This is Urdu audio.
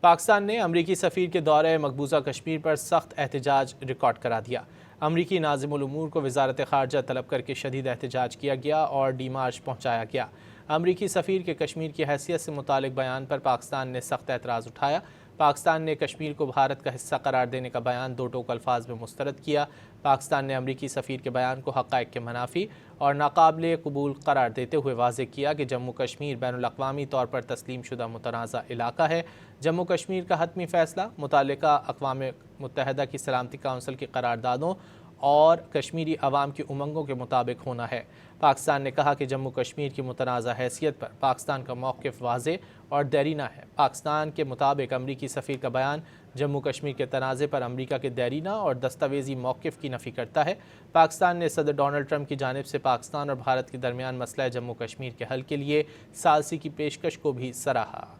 پاکستان نے امریکی سفیر کے دورہ مقبوضہ کشمیر پر سخت احتجاج ریکارڈ کرا دیا۔ امریکی ناظم الامور کو وزارت خارجہ طلب کر کے شدید احتجاج کیا گیا اور ڈی مارچ پہنچایا گیا۔ امریکی سفیر کے کشمیر کی حیثیت سے متعلق بیان پر پاکستان نے سخت اعتراض اٹھایا۔ پاکستان نے کشمیر کو بھارت کا حصہ قرار دینے کا بیان دو ٹوک الفاظ میں مسترد کیا۔ پاکستان نے امریکی سفیر کے بیان کو حقائق کے منافی اور ناقابل قبول قرار دیتے ہوئے واضح کیا کہ جموں کشمیر بین الاقوامی طور پر تسلیم شدہ متنازع علاقہ ہے۔ جموں کشمیر کا حتمی فیصلہ متعلقہ اقوام متحدہ کی سلامتی کونسل کی قراردادوں اور کشمیری عوام کی امنگوں کے مطابق ہونا ہے۔ پاکستان نے کہا کہ جموں کشمیر کی متنازع حیثیت پر پاکستان کا موقف واضح اور دیرینہ ہے۔ پاکستان کے مطابق امریکی سفیر کا بیان جموں کشمیر کے تنازع پر امریکہ کے دیرینہ اور دستاویزی موقف کی نفی کرتا ہے۔ پاکستان نے صدر ڈونلڈ ٹرمپ کی جانب سے پاکستان اور بھارت کے درمیان مسئلہ جموں کشمیر کے حل کے لیے ثالثی کی پیشکش کو بھی سراہا۔